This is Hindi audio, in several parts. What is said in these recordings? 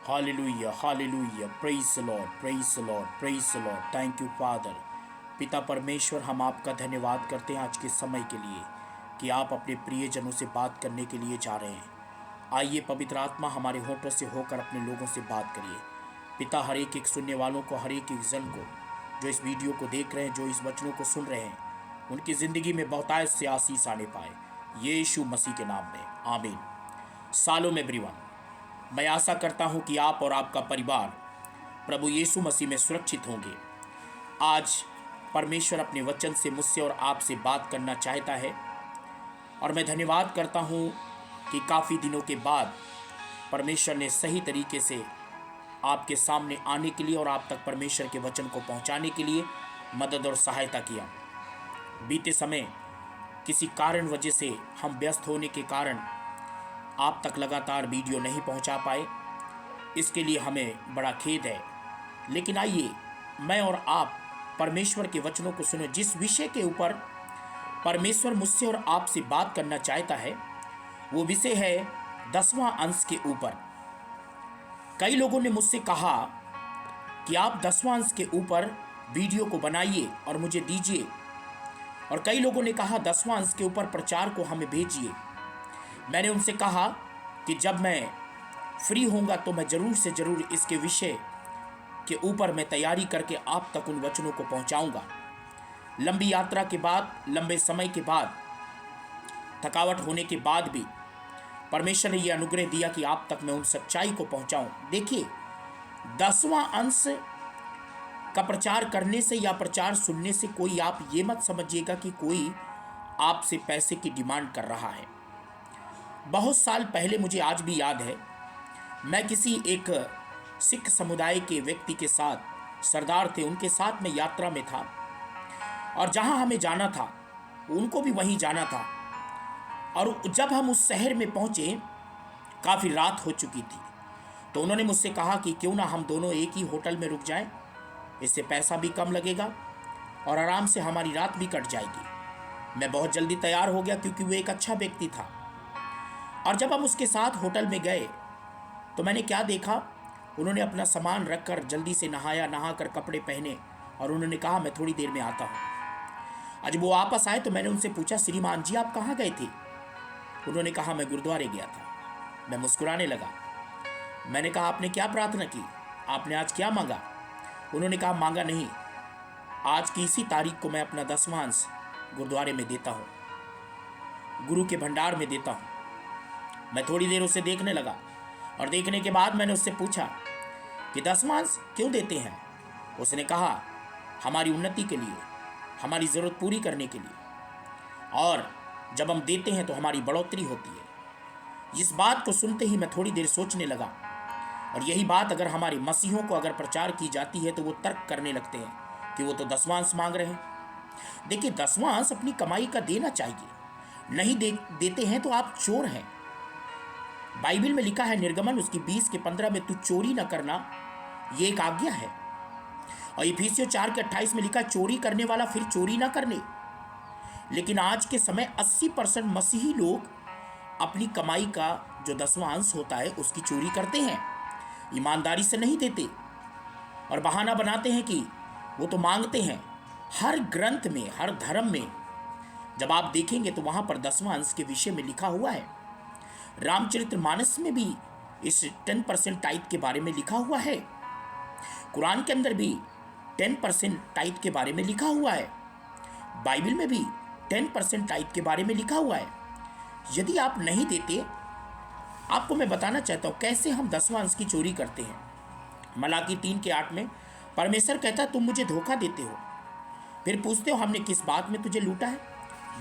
Hallelujah hallelujah, praise the Lord, praise the Lord, praise the Lord. Thank you father. पिता परमेश्वर, हम आपका धन्यवाद करते हैं आज के समय के लिए कि आप अपने प्रियजनों से बात करने के लिए जा रहे हैं। आइए पवित्र आत्मा हमारे होठों से होकर अपने लोगों से बात करिए। पिता, हर एक एक सुनने वालों को, हर एक एक जन को जो इस वीडियो को देख रहे हैं, जो इस वचनों को सुन रहे हैं, उनकी ज़िंदगी में बहुतायत से आशीष आने पाए, यीशु मसीह के नाम में, आमीन। सालों एवरीवन, मैं आशा करता हूं कि आप और आपका परिवार प्रभु यीशु मसीह में सुरक्षित होंगे। आज परमेश्वर अपने वचन से मुझसे और आपसे बात करना चाहता है और मैं धन्यवाद करता हूं कि काफ़ी दिनों के बाद परमेश्वर ने सही तरीके से आपके सामने आने के लिए और आप तक परमेश्वर के वचन को पहुंचाने के लिए मदद और सहायता किया। बीते समय किसी कारण वजह से हम व्यस्त होने के कारण आप तक लगातार वीडियो नहीं पहुंचा पाए, इसके लिए हमें बड़ा खेद है। लेकिन आइए मैं और आप परमेश्वर के वचनों को सुने। जिस विषय के ऊपर परमेश्वर मुझसे और आपसे बात करना चाहता है वो विषय है 10वां अंश के ऊपर। कई लोगों ने मुझसे कहा कि आप 10वां अंश के ऊपर वीडियो को बनाइए और मुझे दीजिए, और कई लोगों ने कहा 10वां अंश के ऊपर प्रचार को हमें भेजिए। मैंने उनसे कहा कि जब मैं फ्री होऊंगा तो मैं ज़रूर से ज़रूर इसके विषय के ऊपर मैं तैयारी करके आप तक उन वचनों को पहुंचाऊंगा। लंबी यात्रा के बाद, लंबे समय के बाद, थकावट होने के बाद भी परमेश्वर ने यह अनुग्रह दिया कि आप तक मैं उन सच्चाई को पहुंचाऊं। देखिए, 10वां अंश का प्रचार करने से या प्रचार सुनने से कोई आप ये मत समझिएगा कि कोई आपसे पैसे की डिमांड कर रहा है। बहुत साल पहले, मुझे आज भी याद है, मैं किसी एक सिख समुदाय के व्यक्ति के साथ, सरदार थे, उनके साथ मैं यात्रा में था और जहां हमें जाना था उनको भी वहीं जाना था। और जब हम उस शहर में पहुंचे काफ़ी रात हो चुकी थी, तो उन्होंने मुझसे कहा कि क्यों ना हम दोनों एक ही होटल में रुक जाएं, इससे पैसा भी कम लगेगा और आराम से हमारी रात भी कट जाएगी। मैं बहुत जल्दी तैयार हो गया क्योंकि वो एक अच्छा व्यक्ति था। और जब हम उसके साथ होटल में गए तो मैंने क्या देखा, उन्होंने अपना सामान रखकर जल्दी से नहाया, नहाकर कपड़े पहने और उन्होंने कहा मैं थोड़ी देर में आता हूँ। आज वो वापस आए तो मैंने उनसे पूछा, श्रीमान जी आप कहाँ गए थे? उन्होंने कहा मैं गुरुद्वारे गया था। मैं मुस्कुराने लगा। मैंने कहा आपने क्या प्रार्थना की, आपने आज क्या मांगा? उन्होंने कहा मांगा नहीं, आज की इसी तारीख को मैं अपना 10वां अंश गुरुद्वारे में देता हूँ, गुरु के भंडार में देता हूँ। मैं थोड़ी देर उसे देखने लगा और देखने के बाद मैंने उससे पूछा कि 10वां अंश क्यों देते हैं? उसने कहा हमारी उन्नति के लिए, हमारी ज़रूरत पूरी करने के लिए, और जब हम देते हैं तो हमारी बढ़ोतरी होती है। इस बात को सुनते ही मैं थोड़ी देर सोचने लगा, और यही बात अगर हमारे मसीहों को अगर प्रचार की जाती है तो वो तर्क करने लगते हैं कि वो तो 10वां अंश मांग रहे हैं। देखिए, 10वां अंश अपनी कमाई का देना चाहिए, नहीं देते हैं तो आप चोर हैं। बाइबल में लिखा है निर्गमन उसकी 20 के 15 में, तू चोरी न करना, ये एक आज्ञा है। और इफिसियों 4 के 28 में लिखा चोरी करने वाला फिर चोरी ना करने। लेकिन आज के समय 80% मसीही लोग अपनी कमाई का जो 10वां अंश होता है उसकी चोरी करते हैं, ईमानदारी से नहीं देते और बहाना बनाते हैं कि वो तो मांगते हैं। हर ग्रंथ में, हर धर्म में जब आप देखेंगे तो वहाँ पर 10वां अंश के विषय में लिखा हुआ है। रामचरितमानस में भी इस 10% टाइप के बारे में लिखा हुआ है। कुरान के अंदर भी 10% टाइप के बारे में लिखा हुआ है। बाइबल में भी 10% टाइप के बारे में लिखा हुआ है। यदि आप नहीं देते, आपको मैं बताना चाहता हूँ कैसे हम 10वां अंश की चोरी करते हैं। मलाकी 3 के 8 में परमेश्वर कहता है तुम मुझे धोखा देते हो, फिर पूछते हो हमने किस बात में तुझे लूटा है?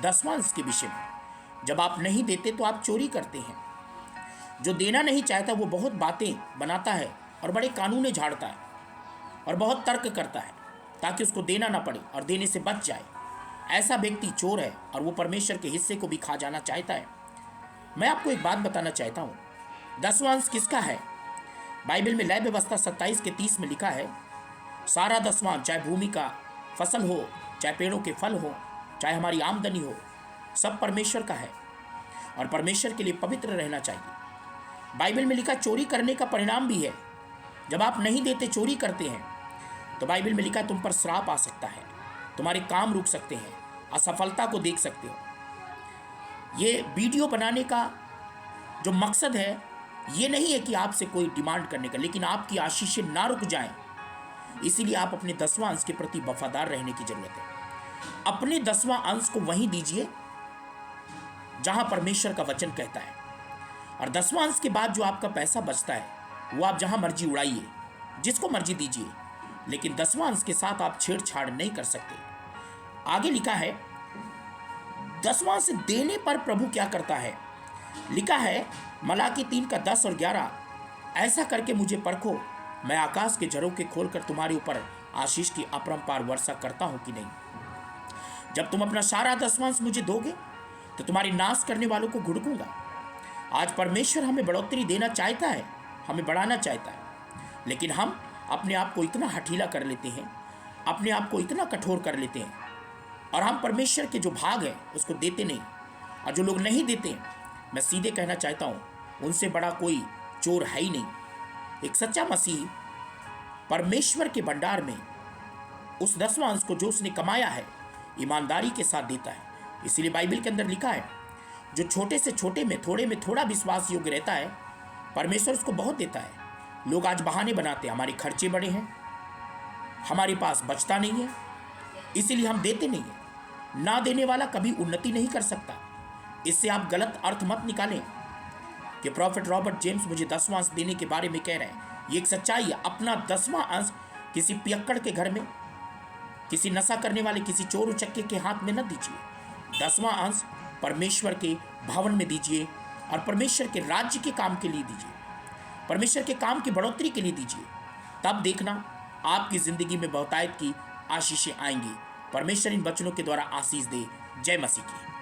10वां अंश के विषय में। जब आप नहीं देते तो आप चोरी करते हैं। जो देना नहीं चाहता वो बहुत बातें बनाता है और बड़े कानूने झाड़ता है और बहुत तर्क करता है ताकि उसको देना ना पड़े और देने से बच जाए। ऐसा व्यक्ति चोर है और वो परमेश्वर के हिस्से को भी खा जाना चाहता है। मैं आपको एक बात बताना चाहता हूँ, 10वां अंश किसका है? बाइबल में लय व्यवस्था 27 के 30 में लिखा है सारा 10वां, चाहे भूमि का फसल हो, चाहे पेड़ों के फल हो, चाहे हमारी आमदनी हो, सब परमेश्वर का है और परमेश्वर के लिए पवित्र रहना चाहिए। बाइबल में लिखा चोरी करने का परिणाम भी है जब आप नहीं देते, चोरी करते हैं, तो बाइबल में लिखा है तुम पर श्राप आ सकता है, तुम्हारे काम रुक सकते हैं, असफलता को देख सकते हो। ये वीडियो बनाने का जो मकसद है ये नहीं है कि आपसे कोई डिमांड करने का, लेकिन आपकी आशीषें ना रुक जाएं, इसीलिए आप अपने 10वां अंश के प्रति वफादार रहने की जरूरत है। अपने 10वां अंश को वहीं दीजिए जहां परमेश्वर का वचन कहता है, और 10वां अंश के बाद जो आपका पैसा बचता है वो आप जहां मर्जी उड़ाइए, जिसको मर्जी दीजिए, लेकिन 10वां अंश के साथ आप छेड़छाड़ नहीं कर सकते। आगे लिखा है 10वां अंश देने पर प्रभु क्या करता है। लिखा है मलाकी 3 का 10 और 11, ऐसा करके मुझे परखो, मैं आकाश के झरोखे खोलकर तुम्हारे ऊपर आशीष की अपरंपार वर्षा करता हूं कि नहीं। जब तुम अपना सारा 10वां अंश मुझे दोगे तो तुम्हारी नाश करने वालों को घुड़कूंगा। आज परमेश्वर हमें बढ़ोतरी देना चाहता है, हमें बढ़ाना चाहता है, लेकिन हम अपने आप को इतना हठीला कर लेते हैं, अपने आप को इतना कठोर कर लेते हैं, और हम परमेश्वर के जो भाग है उसको देते नहीं। और जो लोग नहीं देते, मैं सीधे कहना चाहता हूं उनसे बड़ा कोई चोर है ही नहीं। एक सच्चा मसीह परमेश्वर के भंडार में उस 10वां अंश को जो उसने कमाया है ईमानदारी के साथ देता है। इसीलिए बाइबल के अंदर लिखा है जो छोटे से छोटे में, थोड़े में थोड़ा विश्वास योग्य रहता है, परमेश्वर उसको बहुत देता है। लोग आज बहाने बनाते हैं, हमारे खर्चे बड़े हैं, हमारे पास बचता नहीं है, इसीलिए हम देते नहीं है। ना देने वाला कभी उन्नति नहीं कर सकता। इससे आप गलत अर्थ मत निकालें कि प्रॉफेट रॉबर्ट जेम्स मुझे 10वां अंश देने के बारे में कह रहे हैं। ये एक सच्चाई है। अपना 10वां अंश किसी पियक्कड़ के घर में, किसी नशा करने वाले, किसी चोर उचक्के के हाथ में न दीजिए। 10वां अंश परमेश्वर के भवन में दीजिए और परमेश्वर के राज्य के काम के लिए दीजिए, परमेश्वर के काम की बढ़ोतरी के लिए दीजिए। तब देखना आपकी जिंदगी में बहुतायत की आशीषें आएंगी। परमेश्वर इन वचनों के द्वारा आशीष दे। जय मसीह की।